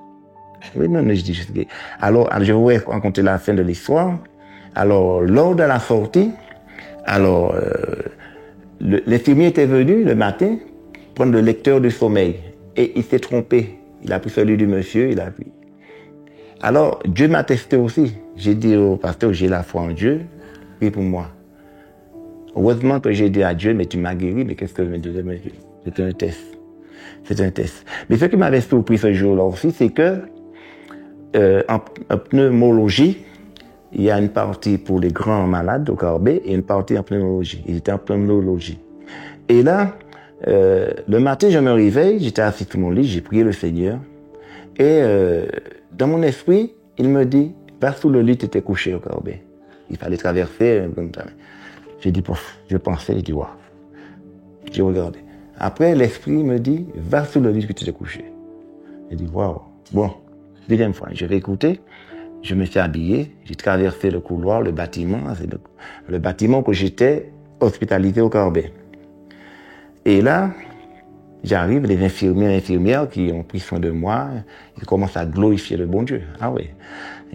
Oui, non, je dis, alors, je vais vous raconter la fin de l'histoire. Alors, lors de la sortie, alors, l'infirmier était venu le matin prendre le lecteur du sommeil. Et il s'est trompé. Il a pris celui du monsieur, il a pris. Alors, Dieu m'a testé aussi. J'ai dit au pasteur, j'ai la foi en Dieu, prie pour moi. Heureusement que j'ai dit à Dieu, mais tu m'as guéri, mais qu'est-ce que Dieu me dit? C'était un test. C'est un test. Mais ce qui m'avait surpris ce jour-là aussi, c'est que en pneumologie, il y a une partie pour les grands malades au Carbet et une partie en pneumologie. Ils étaient en pneumologie. Et là, le matin, je me réveille, j'étais assis sur mon lit, j'ai prié le Seigneur. Et dans mon esprit, il me dit, va sous le lit, tu étais couché au Carbet. Il fallait traverser. J'ai dit, pof, je pensais, j'ai dit, waouh. J'ai regardé. Après, l'esprit me dit, va sous le lit, tu étais couché. J'ai dit, waouh. Bon. Deuxième fois, je vais écouter, je me suis habillé, j'ai traversé le couloir, le bâtiment, c'est le bâtiment que j'étais hospitalisé au Carbet. Et là, j'arrive, les infirmières qui ont pris soin de moi, ils commencent à glorifier le bon Dieu. Ah oui.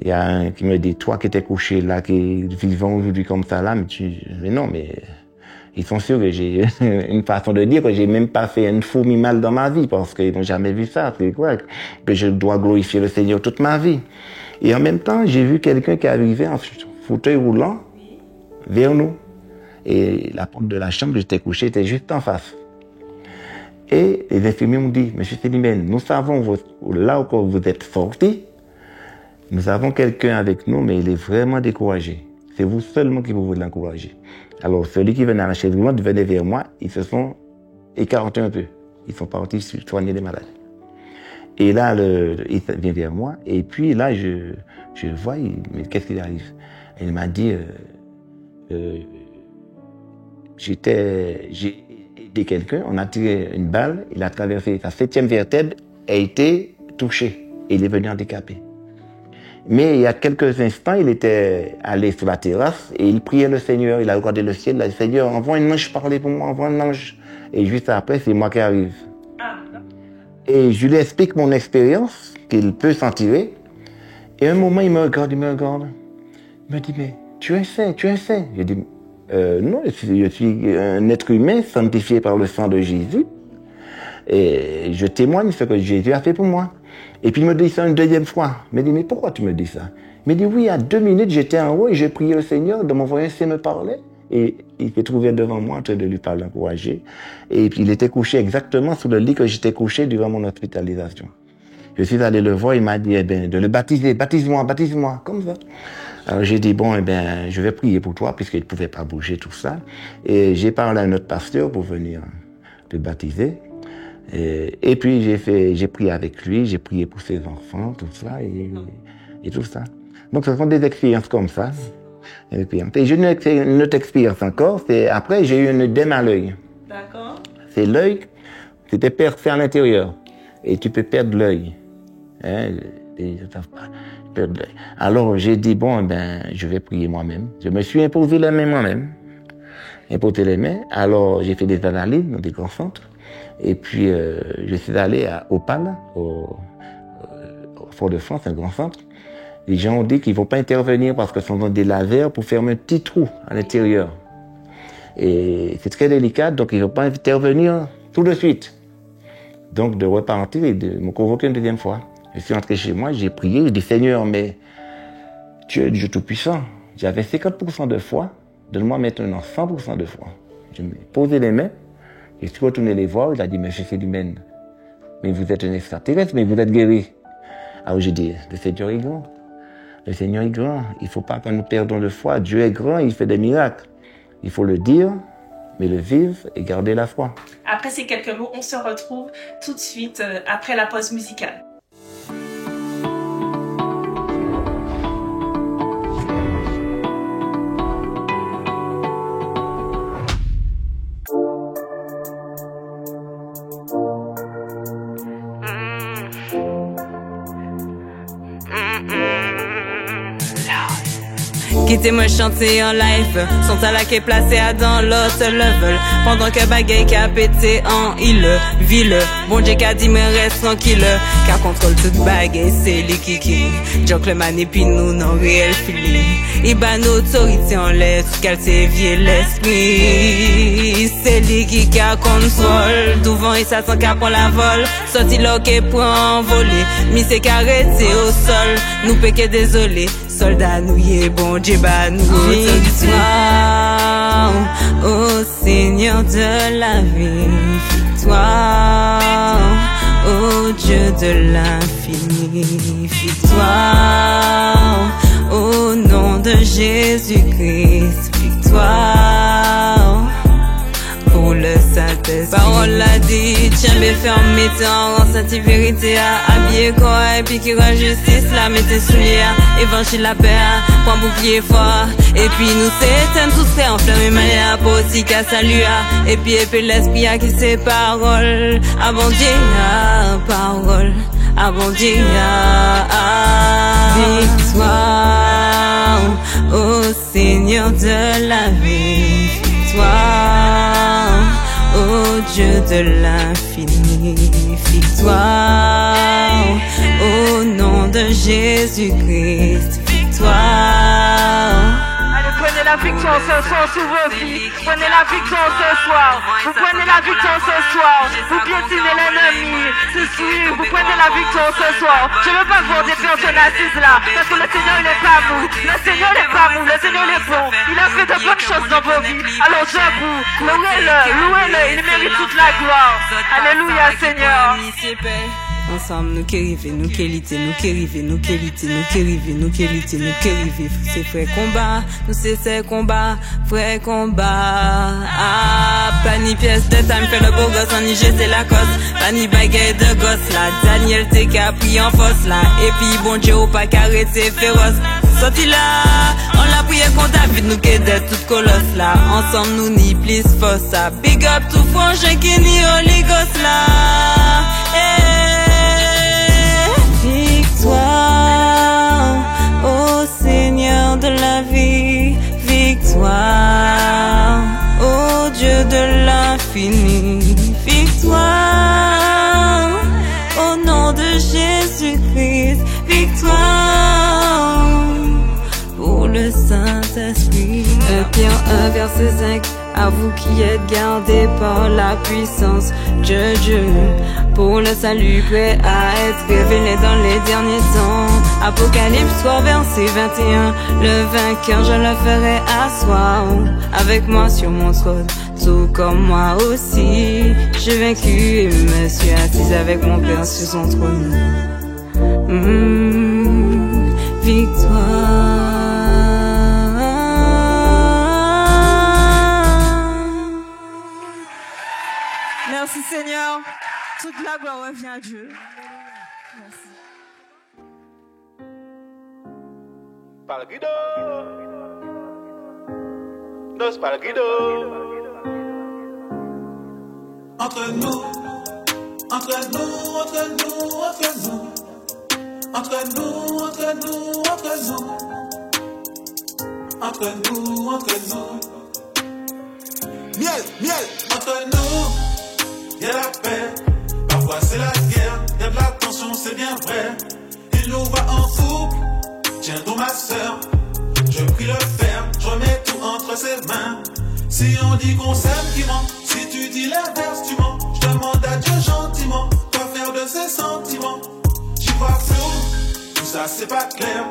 Il y a un qui me dit, toi qui étais couché là, qui vivant aujourd'hui comme ça là, mais non, mais ils sont sûrs que j'ai une façon de dire que j'ai même pas fait une fourmi mal dans ma vie parce qu'ils n'ont jamais vu ça. C'est quoi? Que je dois glorifier le Seigneur toute ma vie. Et en même temps, j'ai vu quelqu'un qui arrivait en fauteuil roulant vers nous. Et la porte de la chambre où j'étais couché était juste en face. Et les infirmiers m'ont dit, monsieur Célimène, nous savons là où vous êtes sorti, nous avons quelqu'un avec nous, mais il est vraiment découragé. C'est vous seulement qui pouvez l'encourager. Alors, celui qui venait à la chaise roulante venait vers moi, ils se sont écartés un peu. Ils sont partis soigner les malades. Et là, il vient vers moi, et puis là, je vois, mais qu'est-ce qui arrive? Il m'a dit, j'ai aidé quelqu'un, on a tiré une balle, il a traversé sa 7e vertèbre, a été touché. et il est venu handicapé. Mais il y a quelques instants, il était allé sur la terrasse et il priait le Seigneur. Il a regardé le ciel, il a dit, Seigneur, envoie un ange parler pour moi, envoie un ange. Et juste après, c'est moi qui arrive. Et je lui explique mon expérience, qu'il peut s'en tirer. Et à un moment, il me regarde. Il me dit, mais tu es saint. Je dis, non, je suis un être humain sanctifié par le sang de Jésus. Et je témoigne ce que Jésus a fait pour moi. Et puis il me dit ça une deuxième fois. Il me dit, mais pourquoi tu me dis ça? Il me dit, oui, il y a 2 minutes, j'étais en haut et j'ai prié le Seigneur, de m'envoyer un saint me parlait. Et il s'est trouvé devant moi en train de lui parler, encourager. Et puis il était couché exactement sur le lit que j'étais couché durant mon hospitalisation. Je suis allé le voir, il m'a dit, de le baptiser, baptise-moi, comme ça. Alors j'ai dit, bon, je vais prier pour toi, puisqu'il ne pouvait pas bouger, tout ça. Et j'ai parlé à notre pasteur pour venir le baptiser. Et puis j'ai prié avec lui, j'ai prié pour ses enfants, tout ça, et tout ça. Donc ce sont des expériences comme ça. Et j'ai une autre expérience encore, c'est après j'ai eu un œdème à l'œil. D'accord. C'est l'œil, c'était percé à l'intérieur. Et tu peux perdre l'œil. Hein, perdre l'œil. Alors j'ai dit, bon, je vais prier moi-même. Je me suis imposé les mains moi-même. Imposé les mains. Alors j'ai fait des analyses dans des grands centres. Et puis, je suis allé à Opal, au Fort-de-France, un grand centre. Les gens ont dit qu'ils ne vont pas intervenir parce que ce sont des lasers pour fermer un petit trou à l'intérieur. Et c'est très délicat, donc ils ne vont pas intervenir tout de suite. Donc, de repartir et de me convoquer une deuxième fois. Je suis rentré chez moi, j'ai prié, j'ai dit, Seigneur, mais tu es Dieu Tout-Puissant. J'avais 50% de foi, donne-moi maintenant 100% de foi. Je me posais les mains. Je suis retourné les voir, il a dit, mais je suis humaine. Mais vous êtes un extraterrestre, mais vous êtes guéri. Alors j'ai dit, le Seigneur est grand. Le Seigneur est grand. Il ne faut pas que nous perdons de foi. Dieu est grand, il fait des miracles. Il faut le dire, mais le vivre et garder la foi. Après ces quelques mots, on se retrouve tout de suite après la pause musicale. Quittez-moi chanter en live, son talent qui est placé à dans l'autre level. Pendant que bagaille qui a pété en île, ville. Bon Dieu qui a dit, mais reste tranquille. Car contrôle toute bagaille, c'est lui qui. Joke le man et puis nous, non réel feeling. Il bat nos autorités en l'air, tout qu'elle s'évie l'esprit. C'est lui qui a contrôle. Devant il s'attend qu'à prendre la vol. Sorti là qui pour envoler. Mi c'est qu'arrêté au sol. Nous péquer désolé. Soldats nouillés, bon Dieu, bah nous victoire, ô Seigneur de la vie, victoire, ô Dieu de l'infini, victoire, au nom de Jésus-Christ, victoire. Pour le Saint-Esprit. Parole l'a dit, tiens, mais fermez en cette vérité à habiller quoi, et puis qui rend justice, la mettez soulier, évangile la paix, point bouclier fort, et puis nous s'éteindre tous frais en flamme, manière pour aussi qu'à salut, et puis l'esprit à qui c'est parole, abondé, parole, abondé, victoire, ô Seigneur de la vie, victoire, ô Dieu de l'infini, victoire, au nom de Jésus-Christ, victoire. Allez, prenez la victoire ce soir sur vos vies. Prenez la victoire ce soir. Vous prenez la victoire ce soir. Vous piétinez l'ennemi. C'est sûr, vous prenez la victoire ce soir. Je ne veux pas voir des personnes assises là. Parce que le Seigneur, il n'est pas mou. Le Seigneur, il n'est pas mou. Le Seigneur, il est bon. Il a fait de bonnes choses dans vos vies. Alors, debout, louez-le, louez-le. Il mérite toute la gloire. Alléluia, Seigneur. Ensemble, nous qui river, nous qui liter, nous qui river, nous qui liter, nous qui river, nous qui liter, nous qui river. C'est vrai combat, nous c'est combat, vrai combat. Ah, pas ni pièce de time, fait le beau gosse, en Niger c'est la cause. Pas ni baguette de gosse là, Daniel t'es qui a pris en force là. Et puis bon Dieu, au pas qu'arrêter féroce. Sorti là, on l'a prié contre David, nous qui d'être tout colosse là. Ensemble, nous ni plus force ça. Big up tout frangin qui ni oligos là. verset 5. À vous qui êtes gardés par la puissance de Dieu, pour le salut prêt à être révélé dans les derniers temps. Apocalypse 3 verset 21. Le vainqueur je le ferai asseoir avec moi sur mon trône, tout comme moi aussi j'ai vaincu et me suis assise avec mon Père sur son trône. Victoire. Merci Seigneur, toute la gloire revient à Dieu. Merci. Palguido, nos palguido. Entre nous, entre nous, entre nous, entre nous, entre nous, entre nous, entre nous, entre nous, entre nous. Miel, miel, entre nous. Y'a la paix, parfois c'est la guerre, y'a de la tension, c'est bien vrai. Il nous voit en couple, tiens donc ma soeur, je prie le Père, je remets tout entre ses mains. Si on dit qu'on s'aime, qui ment? Si tu dis l'inverse, tu mens. Je demande à Dieu gentiment, quoi faire de ses sentiments? J'y vois flou, tout ça c'est pas clair.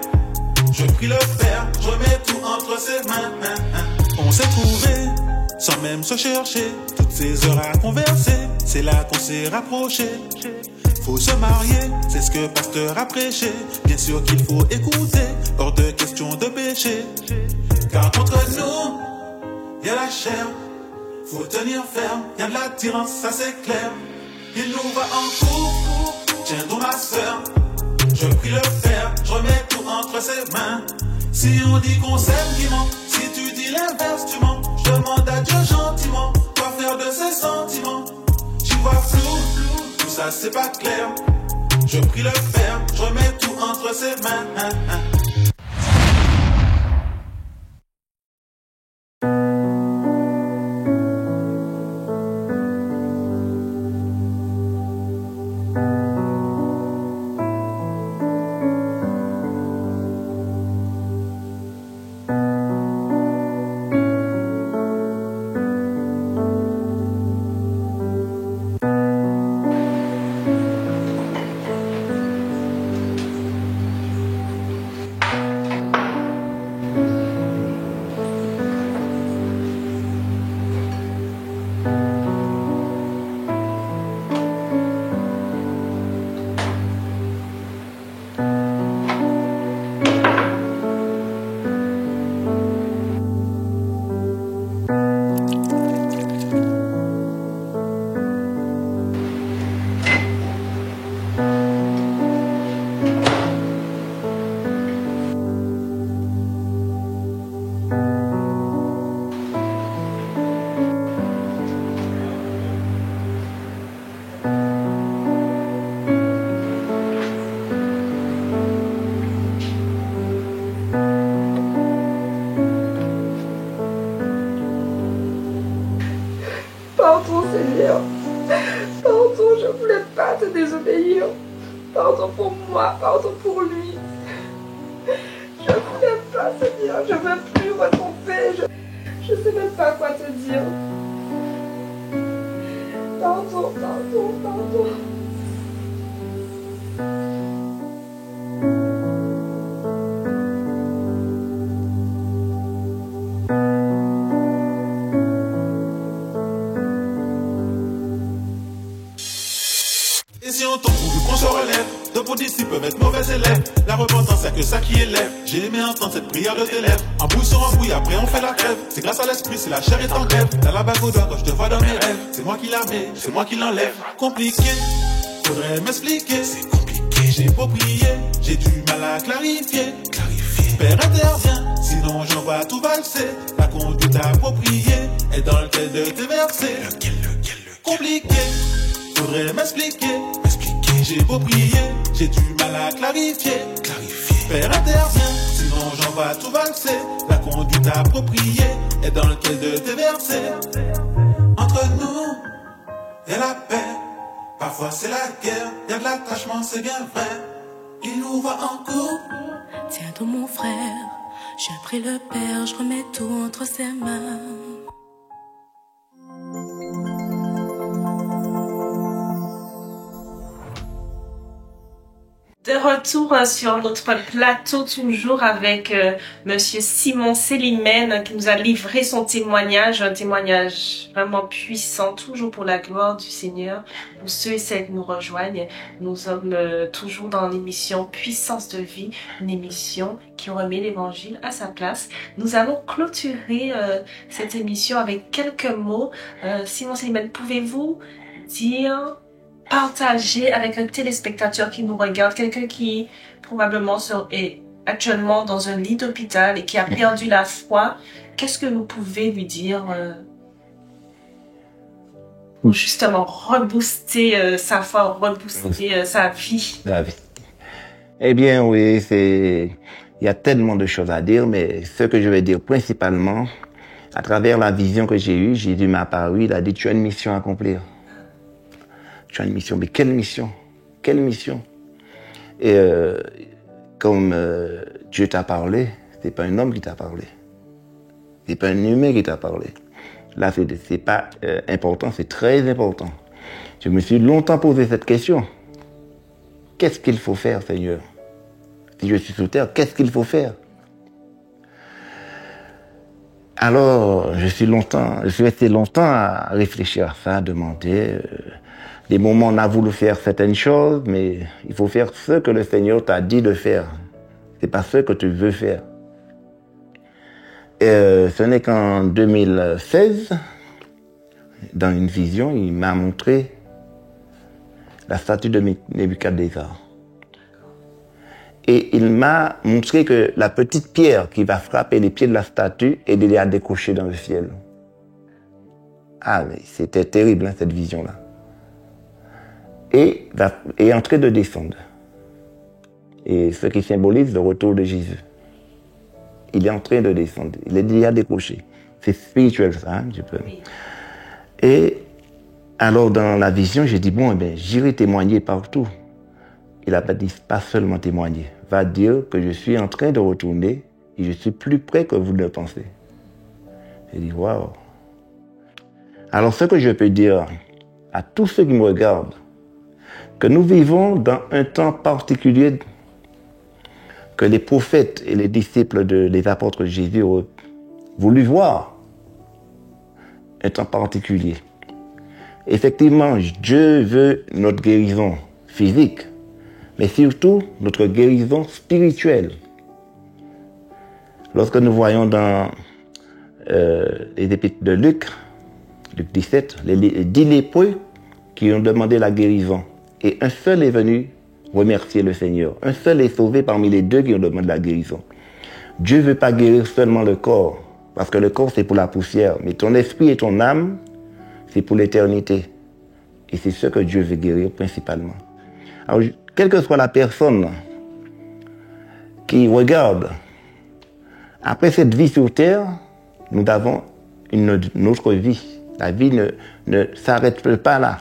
Je prie le Père, je remets tout entre ses mains. On s'est trouvé, sans même se chercher, toutes ces heures à converser, c'est là qu'on s'est rapproché. Faut se marier, c'est ce que pasteur a prêché. Bien sûr qu'il faut écouter, hors de question de péché. Car contre nous, y'a la chair, faut tenir ferme, y'a de l'attirance, ça c'est clair. Il nous va en couple, tiens donc ma soeur, je prie le Père, je remets tout entre ses mains. Si on dit qu'on s'aime, qui ment? Si tu dis l'inverse, tu mens. Je demande à Dieu gentiment, quoi faire de ses sentiments? J'y vois flou, tout ça c'est pas clair. Je prie le Père, je remets tout entre ses mains. Pardon Seigneur, pardon, je voulais pas te désobéir. Pardon pour moi, pardon pour lui. Je voulais pas Seigneur, je veux plus retomber, je sais même pas quoi te dire. Pardon, pardon, pardon. Et si on tombe ou qu'on se relève, de vos disciples peuvent être mauvais élèves. La repentance, c'est que ça qui élève. J'ai aimé entendre cette prière de tes lèvres. En bouille sur embrouille, après on fait la trêve. C'est grâce à l'esprit, si la chair est en grève. T'as la bague au doigt quand je te vois dans mes rêves. C'est moi qui la mets, c'est moi qui l'enlève. Compliqué, faudrait m'expliquer. C'est compliqué, j'ai beau prier, j'ai du mal à clarifier. Père intervient, sinon j'en vois tout valser. La conduite appropriée est dans lequel de tes versets. Compliqué, faudrait m'expliquer. J'ai beau prier, j'ai du mal à clarifier. Père intervient, sinon j'en vois tout valser. La conduite appropriée est dans lequel de tes versets. Entre nous, y'a la paix, parfois c'est la guerre. Y'a de l'attachement, c'est bien vrai. Il nous voit en couple. Tiens donc mon frère, Je prie le Père, je remets tout entre ses mains. De retour sur notre plateau, toujours avec Monsieur Simon Célimène qui nous a livré son témoignage, un témoignage vraiment puissant, toujours pour la gloire du Seigneur. Pour ceux et celles qui nous rejoignent, nous sommes toujours dans l'émission Puissance de vie, une émission qui remet l'évangile à sa place. Nous allons clôturer cette émission avec quelques mots. Simon Célimène, pouvez-vous dire, partager avec un téléspectateur qui nous regarde, quelqu'un qui probablement est actuellement dans un lit d'hôpital et qui a perdu la foi, qu'est-ce que vous pouvez lui dire pour justement rebooster sa foi, rebooster sa vie? La vie. Eh bien oui, il y a tellement de choses à dire, mais ce que je vais dire principalement, à travers la vision que j'ai eue, Jésus m'a apparu, il a dit, tu as une mission à accomplir. Tu as une mission, mais quelle mission? Quelle mission? Et comme Dieu t'a parlé, c'est pas un homme qui t'a parlé. C'est pas un humain qui t'a parlé. Là, c'est pas important, c'est très important. Je me suis longtemps posé cette question. Qu'est-ce qu'il faut faire, Seigneur? Si je suis sous terre, qu'est-ce qu'il faut faire? Alors, je suis resté longtemps à réfléchir à ça, à demander. Des moments, on a voulu faire certaines choses, mais il faut faire ce que le Seigneur t'a dit de faire. C'est pas ce que tu veux faire. Et ce n'est qu'en 2016, dans une vision, il m'a montré la statue de Nebuchadnezzar. Et il m'a montré que la petite pierre qui va frapper les pieds de la statue est déjà décochée dans le ciel. Ah, mais c'était terrible, hein, cette vision-là. Et est en train de descendre. Et ce qui symbolise le retour de Jésus. Il est en train de descendre. Il est déjà décoché. C'est spirituel, ça, hein, tu peux. Oui. Et alors, dans la vision, j'ai dit, bon, eh bien, j'irai témoigner partout. Il n'a pas dit, pas seulement témoigner. Va dire que je suis en train de retourner et je suis plus près que vous ne le pensez. J'ai dit, waouh. Alors, ce que je peux dire à tous ceux qui me regardent, que nous vivons dans un temps particulier que les prophètes et les disciples des apôtres de Jésus ont voulu voir. Un temps particulier. Effectivement, Dieu veut notre guérison physique, mais surtout notre guérison spirituelle. Lorsque nous voyons dans les épîtres de Luc 17, les 10 lépreux qui ont demandé la guérison, et un seul est venu remercier le Seigneur. Un seul est sauvé parmi les deux qui ont demandé la guérison. Dieu ne veut pas guérir seulement le corps, parce que le corps c'est pour la poussière, mais ton esprit et ton âme, c'est pour l'éternité. Et c'est ce que Dieu veut guérir principalement. Alors, quelle que soit la personne qui regarde, après cette vie sur terre, nous avons une autre vie. La vie ne s'arrête pas là.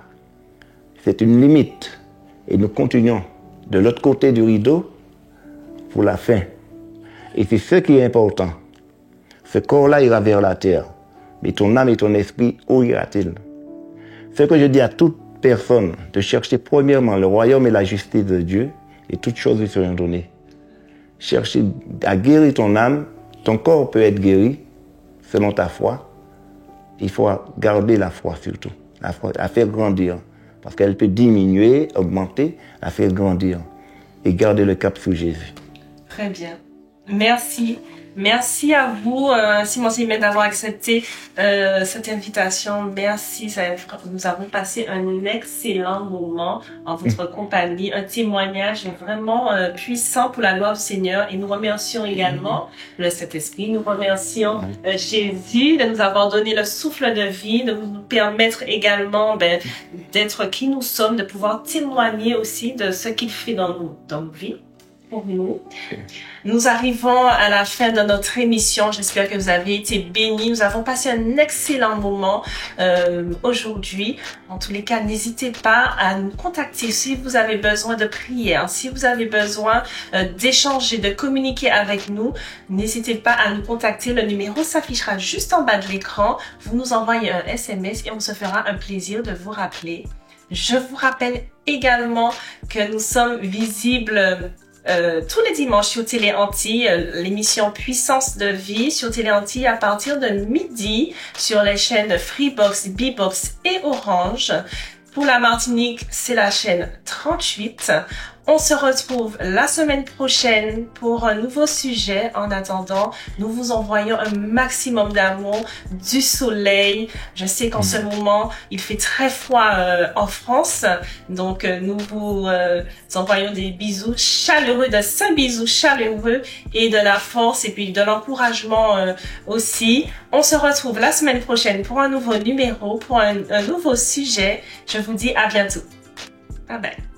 C'est une limite. Et nous continuons de l'autre côté du rideau pour la fin. Et c'est ce qui est important. Ce corps-là ira vers la terre. Mais ton âme et ton esprit, où ira-t-il? Ce que je dis à toute personne, de chercher premièrement le royaume et la justice de Dieu, et toutes choses lui seront données. Chercher à guérir ton âme. Ton corps peut être guéri selon ta foi. Il faut garder la foi surtout, la foi, la faire grandir. Parce qu'elle peut diminuer, augmenter, la faire grandir. Et garder le cap sur Jésus. Très bien. Merci. Merci à vous, Simon Célimène, d'avoir accepté cette invitation. Merci. Nous avons passé un excellent moment en votre compagnie. Un témoignage vraiment puissant pour la gloire du Seigneur. Et nous remercions également le Saint-Esprit. Nous remercions Jésus de nous avoir donné le souffle de vie, de nous permettre également d'être qui nous sommes, de pouvoir témoigner aussi de ce qu'il fait dans nos vies. pour nous. Nous arrivons à la fin de notre émission. J'espère que vous avez été bénis. Nous avons passé un excellent moment aujourd'hui. En tous les cas, n'hésitez pas à nous contacter si vous avez besoin de prière, si vous avez besoin d'échanger, de communiquer avec nous. N'hésitez pas à nous contacter. Le numéro s'affichera juste en bas de l'écran. Vous nous envoyez un SMS et on se fera un plaisir de vous rappeler. Je vous rappelle également que nous sommes visibles tous les dimanches sur Télé Antilles, l'émission Puissance de vie sur Télé Antilles à partir de midi sur les chaînes Freebox, Bbox et Orange. Pour la Martinique, c'est la chaîne 38. On se retrouve la semaine prochaine pour un nouveau sujet. En attendant, nous vous envoyons un maximum d'amour, du soleil. Je sais qu'en ce moment, il fait très froid en France. Donc, nous vous envoyons des bisous chaleureux, de 5 bisous chaleureux et de la force et puis de l'encouragement aussi. On se retrouve la semaine prochaine pour un nouveau numéro, pour un nouveau sujet. Je vous dis à bientôt. Bye bye.